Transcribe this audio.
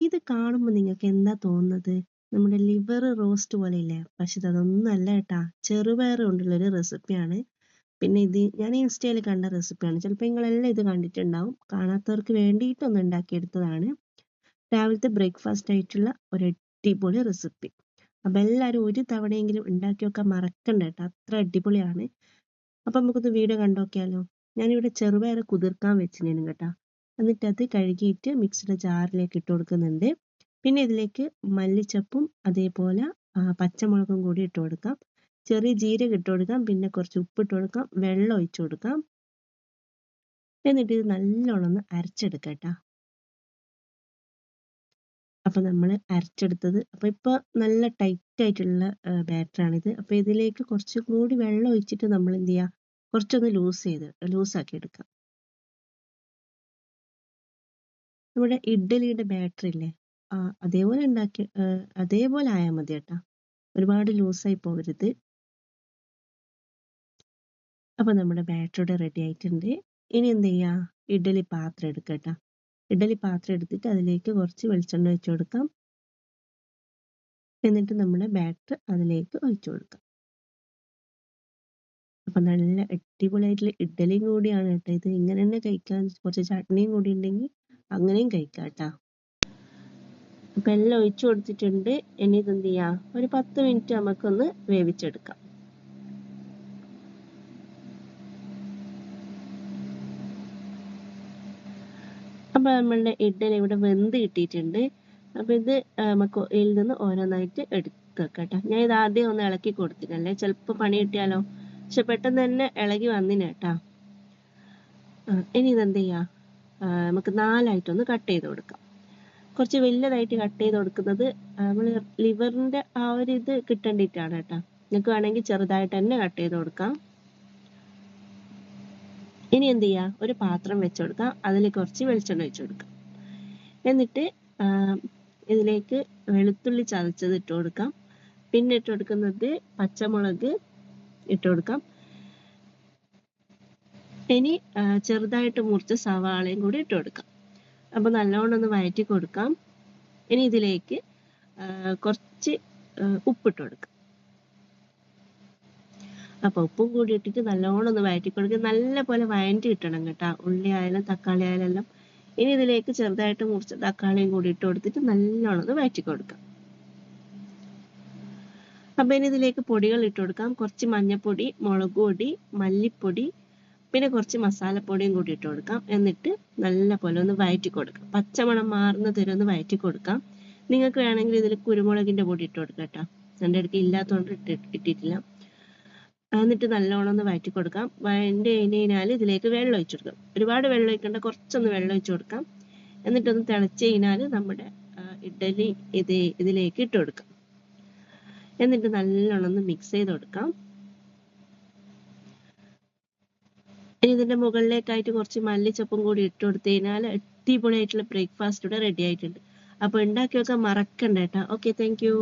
ഇത് കാണുമ്പോൾ നിങ്ങൾക്ക് എന്താ തോന്നുന്നത്? നമ്മുടെ ലിവർ റോസ്റ്റ് പോലെ ഇല്ലേ? പക്ഷെ അതൊന്നും അല്ല കേട്ടാ. ചെറുപയർ കൊണ്ടുള്ളൊരു റെസിപ്പിയാണ്. പിന്നെ ഇത് ഞാൻ ഇൻസ്റ്റയിൽ കണ്ട റെസിപ്പിയാണ്. ചിലപ്പോൾ നിങ്ങളെല്ലാം ഇത് കണ്ടിട്ടുണ്ടാവും. കാണാത്തവർക്ക് വേണ്ടിയിട്ടൊന്ന് ഉണ്ടാക്കിയെടുത്തതാണ്. രാവിലത്തെ ബ്രേക്ക്ഫാസ്റ്റ് ആയിട്ടുള്ള ഒരു അടിപൊളി റെസിപ്പി. അപ്പം എല്ലാവരും ഒരു തവണയെങ്കിലും ഉണ്ടാക്കി വെക്കാൻ മറക്കണ്ട കേട്ടോ. അത്ര അടിപൊളിയാണ്. അപ്പം നമുക്കൊന്ന് വീഡിയോ കണ്ടോക്കിയാലോ. ഞാനിവിടെ ചെറുപയർ കുതിർക്കാൻ വെച്ചിരുന്നു കേട്ടോ. എന്നിട്ട് അത് കഴുകിയിട്ട് മിക്സിയുടെ ജാറിലേക്ക് ഇട്ട് കൊടുക്കുന്നുണ്ട്. പിന്നെ ഇതിലേക്ക് മല്ലിച്ചപ്പും അതേപോലെ പച്ചമുളകും കൂടി ഇട്ട് കൊടുക്കാം. ചെറിയ ജീരകം ഇട്ട് കൊടുക്കാം. പിന്നെ കുറച്ച് ഉപ്പ് ഇട്ട് കൊടുക്കാം. വെള്ളം ഒഴിച്ചു കൊടുക്കാം. എന്നിട്ട് ഇത് നല്ലോണം ഒന്ന് അരച്ചെടുക്കാം കേട്ടോ. അപ്പം നമ്മൾ അരച്ചെടുത്തത് അപ്പം ഇപ്പോൾ നല്ല ടൈറ്റ് ആയിട്ടുള്ള ബാറ്ററാണിത്. അപ്പോൾ ഇതിലേക്ക് കുറച്ചും കൂടി വെള്ളം ഒഴിച്ചിട്ട് നമ്മൾ എന്ത് ചെയ്യുക, കുറച്ചൊന്ന് ലൂസാക്കി എടുക്കാം. നമ്മുടെ ഇഡ്ഡലിയുടെ ബാറ്റർ ഇല്ലേ, അതേപോലെ ആയാൽ മതി കേട്ടോ. ഒരുപാട് ലൂസായി പോകരുത്. അപ്പം നമ്മുടെ ബാറ്ററിയുടെ റെഡി ആയിട്ടുണ്ട്. ഇനി എന്ത് ചെയ്യുക, ഇഡ്ഡലി പാത്രം എടുക്കുക കേട്ടോ. ഇഡ്ഡലി പാത്രം എടുത്തിട്ട് അതിലേക്ക് കുറച്ച് വെളിച്ചെണ്ണ ഒഴിച്ചു കൊടുക്കാം. എന്നിട്ട് നമ്മുടെ ബാറ്റർ അതിലേക്ക് ഒഴിച്ചു കൊടുക്കാം. അപ്പം നല്ല അടിപൊളിയായിട്ടുള്ള ഇഡ്ഡലിയും കൂടിയാണ് കേട്ടോ ഇത്. ഇങ്ങനെ തന്നെ കഴിക്കാൻ, കുറച്ച് ചട്നിയും കൂടി ഉണ്ടെങ്കിൽ അങ്ങനെയും കഴിക്കാം കേട്ടോ. അപ്പം എല്ലാം ഒഴിച്ചു കൊടുത്തിട്ടുണ്ട്. ഇനി ഇത് എന്ത് ചെയ്യാം, ഒരു 10 മിനിറ്റ് നമുക്കൊന്ന് വേവിച്ചെടുക്കാം. അപ്പം നമ്മളുടെ ഇഡ്ഡലി ഇവിടെ വെന്ത് കിട്ടിയിട്ടുണ്ട്. അപ്പം ഇത് നമുക്ക് ഇതിൽ നിന്ന് ഓരോന്നായിട്ട് എടുത്ത് വെക്കാം കേട്ടോ. ഞാൻ ഇത് ആദ്യം ഒന്ന് ഇളക്കി കൊടുത്തിട്ടല്ലേ, ചിലപ്പോൾ പണി കിട്ടിയാലോ. പക്ഷെ പെട്ടെന്ന് തന്നെ ഇളകി വന്നിന് കേട്ടോ. ഇനി ഇതെന്ത് ചെയ്യാം, നമുക്ക് 4ആയിട്ടൊന്ന് കട്ട് ചെയ്ത് കൊടുക്കാം. കുറച്ച് വലുതായിട്ട് കട്ട് ചെയ്ത് കൊടുക്കുന്നത് നമ്മൾ ലിവറിൻ്റെ ആ ഒരു ഇത് കിട്ടേണ്ടിയിട്ടാണ് കേട്ടോ. നിങ്ങൾക്ക് വേണമെങ്കിൽ ചെറുതായിട്ട് തന്നെ കട്ട് ചെയ്ത് കൊടുക്കാം. ഇനി എന്ത് ചെയ്യുക, ഒരു പാത്രം വെച്ച് കൊടുക്കാം. അതിൽ കുറച്ച് വെളിച്ചെണ്ണ ഒഴിച്ച് കൊടുക്കാം. എന്നിട്ട് ഇതിലേക്ക് വെളുത്തുള്ളി ചതച്ചത് ഇട്ട് കൊടുക്കാം. പിന്നെ ഇട്ട് കൊടുക്കുന്നത് പച്ചമുളക് ഇട്ട് കൊടുക്കാം. ഇനി ചെറുതായിട്ട് മുറിച്ച സവാളയും കൂടി ഇട്ട് കൊടുക്കാം. അപ്പോൾ നല്ലോണം ഒന്ന് വഴറ്റി കൊടുക്കാം. ഇനി ഇതിലേക്ക് കുറച്ച് ഉപ്പിട്ട് കൊടുക്കാം. അപ്പോൾ ഉപ്പും കൂടി ഇട്ടിട്ട് നല്ലോണം ഒന്ന് വഴറ്റി കൊടുക്കുക. നല്ല പോലെ വഴറ്റി കിട്ടണം കേട്ടോ, ഉള്ളി ആയാലും തക്കാളി ആയാലും എല്ലാം. ഇനി ഇതിലേക്ക് ചെറുതായിട്ട് മുറിച്ച തക്കാളിയും കൂടി ഇട്ട് കൊടുത്തിട്ട് നല്ലോണം ഒന്ന് വഴറ്റി കൊടുക്കാം. അപ്പം ഇനി ഇതിലേക്ക് പൊടികൾ ഇട്ട് കൊടുക്കാം. കുറച്ച് മഞ്ഞൾപ്പൊടി, മുളക് പൊടി, മല്ലിപ്പൊടി, പിന്നെ കുറച്ച് മസാലപ്പൊടിയും കൂടി ഇട്ട് കൊടുക്കാം. എന്നിട്ട് നല്ല പോലെ ഒന്ന് വഴറ്റി കൊടുക്കാം. പച്ചമണം മാറുന്നത് വരെ ഒന്ന് വഴറ്റി കൊടുക്കാം. നിങ്ങൾക്ക് വേണമെങ്കിൽ ഇതിൽ കുരുമുളകിൻ്റെ പൊടി ഇട്ട് കൊടുക്കാം കേട്ടോ. എൻ്റെ അടുത്ത് ഇല്ലാത്തതുകൊണ്ട് ഇട്ടിട്ടില്ല. എന്നിട്ട് നല്ലോണം ഒന്ന് വഴറ്റി കൊടുക്കാം. വഴറ്റി കഴിഞ്ഞാൽ ഇതിലേക്ക് വെള്ളം ഒഴിച്ചു കൊടുക്കാം. ഒരുപാട് വെള്ളം ഒഴിക്കേണ്ട, കുറച്ചൊന്ന് വെള്ളം ഒഴിച്ചു കൊടുക്കാം. എന്നിട്ടൊന്ന് തിളച്ച് കഴിഞ്ഞാൽ നമ്മുടെ ഇഡ്ഡലി ഇതിലേക്ക് ഇട്ട് കൊടുക്കാം. എന്നിട്ട് നല്ലോണം ഒന്ന് മിക്സ് ചെയ്ത് കൊടുക്കാം. ഇനി ഇതിൻ്റെ മുകളിലേക്കായിട്ട് കുറച്ച് മല്ലിച്ചപ്പും കൂടി ഇട്ട് കൊടുത്തു കഴിഞ്ഞാൽ അടിപൊളിയായിട്ടുള്ള ബ്രേക്ക്ഫാസ്റ്റ് ഇവിടെ റെഡി ആയിട്ടുണ്ട്. അപ്പോൾ ഉണ്ടാക്കി വെക്കാൻ മറക്കണ്ട കേട്ടോ. Okay, thank you.